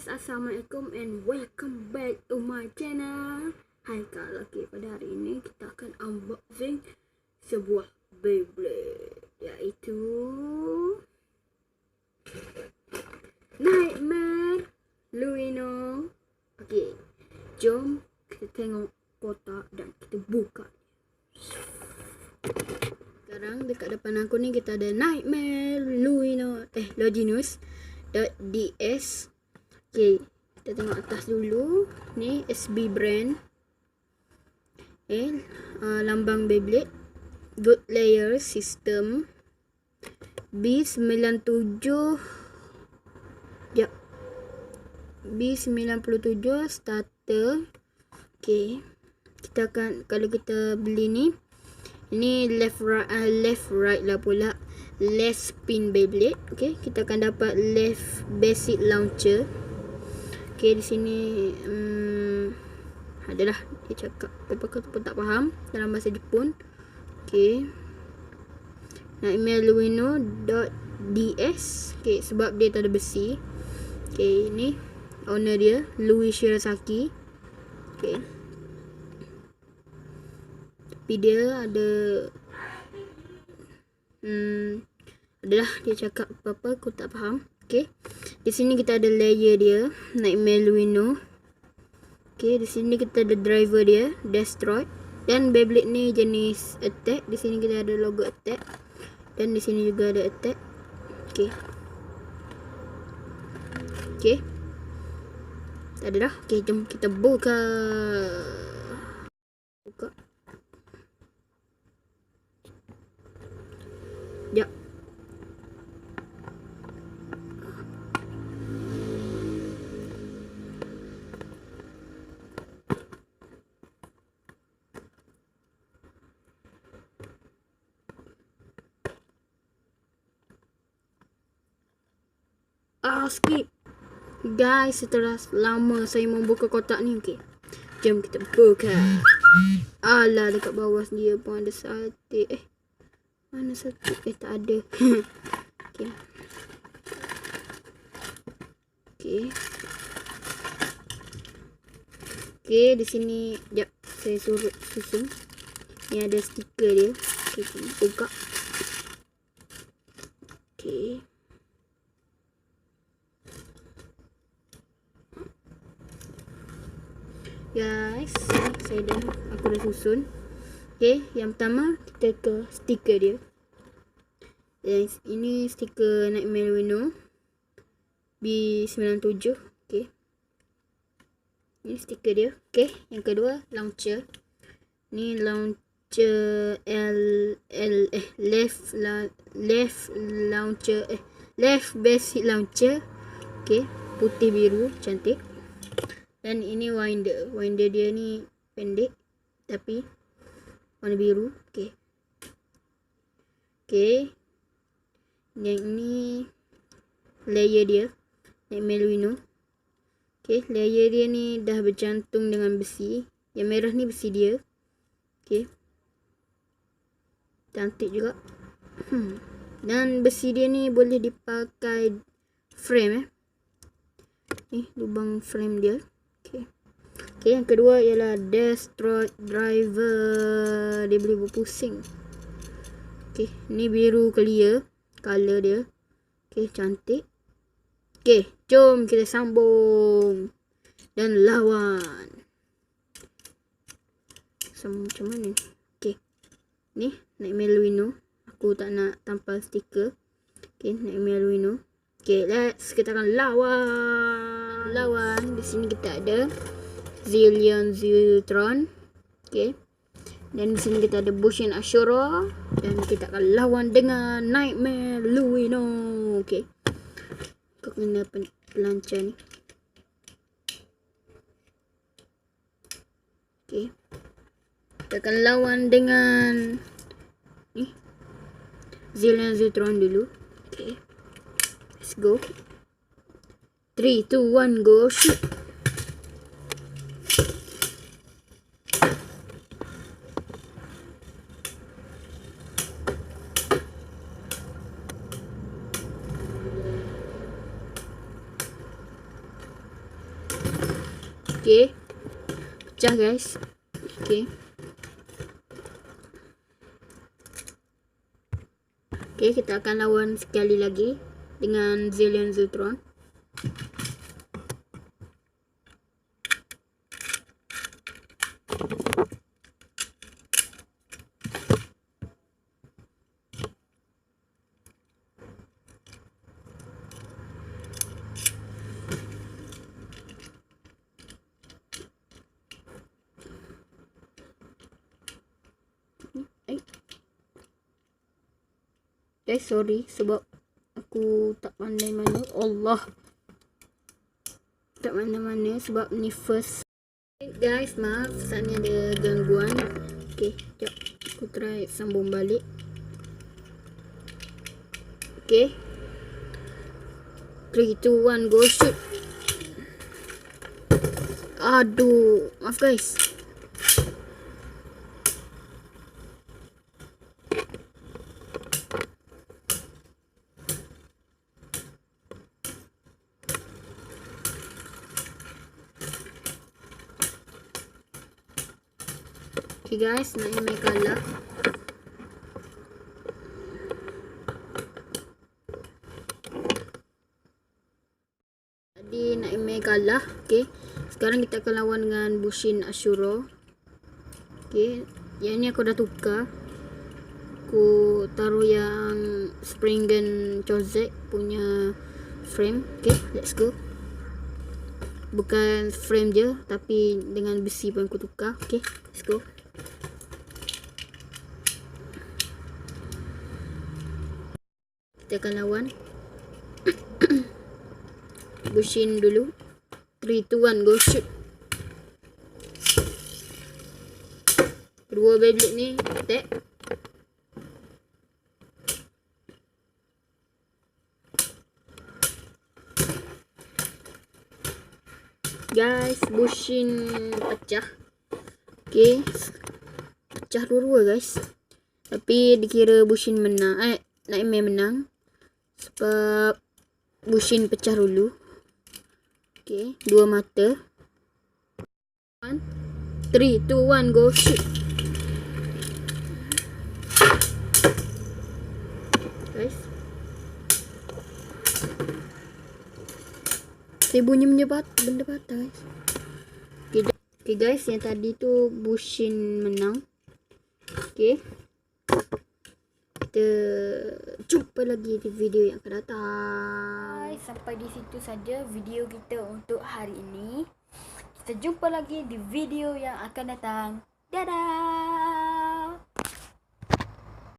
guys, Assalamualaikum and welcome back to my channel. Hai kak, pada hari ini kita akan unboxing sebuah Beyblade, iaitu Nightmare Luino. Okey, jom kita tengok kotak dan kita buka. Sekarang dekat depan aku ni kita ada Nightmare Luino Longinus.ds. Okay, kita tengok atas dulu. Ni SB brand. Lambang Beyblade. Good layer system. B97. B97 starter. Okay, kita akan, kalau kita beli ni, ini left right lah pula. Left spin Beyblade. Okay, kita akan dapat left basic launcher. Okay, di sini adalah dia cakap apa pun tak faham dalam bahasa Jepun. Okay, Nightmare Luino.ds. Okay, sebab dia tak ada besi. Okay, ini owner dia Louis Shirasaki. Okay, tapi dia ada adalah dia cakap apa-apa aku tak faham. Okay, di sini kita ada layer dia Nightmare Luino. Okay, di sini kita ada driver dia Destroy, dan Beyblade ni jenis attack. Di sini kita ada logo attack, dan di sini juga ada attack. Okay, tak ada dah. Okay, jom kita buka. Ya. Skip. Guys, setelah lama saya membuka kotak ni. Okay, jom kita buka. Alah, dekat bawah dia pun ada sate. Mana sate? Tak ada. Okay. Okay, di sini jap saya susun. Ni ada stiker dia. Okay, kita buka. Okay. Guys, aku dah susun. Okay, yang pertama kita ke stiker dia. Yes, ini stiker Nightmare Luino B97. Okay, ini stiker dia. Okay, yang kedua launcher. Ni launcher left basic launcher. Okay, putih biru cantik. Dan ini winder. Winder dia ni pendek tapi warna biru. Okay. Yang ini layer dia Nightmare Luino. Okay, layer dia ni dah bercantum dengan besi. Yang merah ni besi dia. Okay, cantik juga. Dan besi dia ni boleh dipakai frame. Ni lubang frame dia. Okay, yang kedua ialah Destroy driver. Dia boleh berpusing. Okay, ni biru clear color dia. Okay, cantik. Okay, jom kita sambung dan lawan. Macam mana ni? Okay, ni Nightmare Luino. Aku tak nak tampal stiker. Okay, Nightmare Luino. Okay, kita akan lawan. Di sini kita ada Zillion Ziltron. Okay, dan di sini kita ada Bushin Ashura, dan kita akan lawan dengan Nightmare Luino. Okay, aku kena pelancar ni. Okay, kita akan lawan dengan ni Zillion Ziltron dulu. Okay, let's go. 3, 2, 1, go, shoot. Okay. Pecah guys. Okay. Okay, kita akan lawan sekali lagi dengan Zilean Zultron. Guys, sorry sebab aku tak pandai mana. Allah, tak mana-mana sebab ni first. Okay, guys, maaf saat ni ada gangguan. Okay, sekejap aku try sambung balik. Okay, 3, 2, 1, go shoot. Aduh, maaf guys. Okay guys, Naimeh kalah. Tadi Naimeh kalah. Okay, sekarang kita akan lawan dengan Bushin Ashura. Okay, yang ni aku dah tukar. Aku taruh yang Springen Chozek punya frame. Okay, let's go. Bukan frame je, tapi dengan besi pun aku tukar. Okay, let's go. Kita akan lawan Bushin dulu. 3, 2, 1, go shoot. Kedua Beyblade ni attack. Guys, Bushin pecah. Okay, pecah dua-dua guys. Tapi dikira Bushin menang. Naimeh menang sebab Bushin pecah dulu. Okay, dua mata. 1, 3, 2, 1, go shoot. Guys, saya bunyi benda patah guys. Okay guys, yang tadi tu Bushin menang. Okay, kita jumpa lagi di video yang akan datang. Sampai di situ saja video kita untuk hari ini. Kita jumpa lagi di video yang akan datang. Dadah.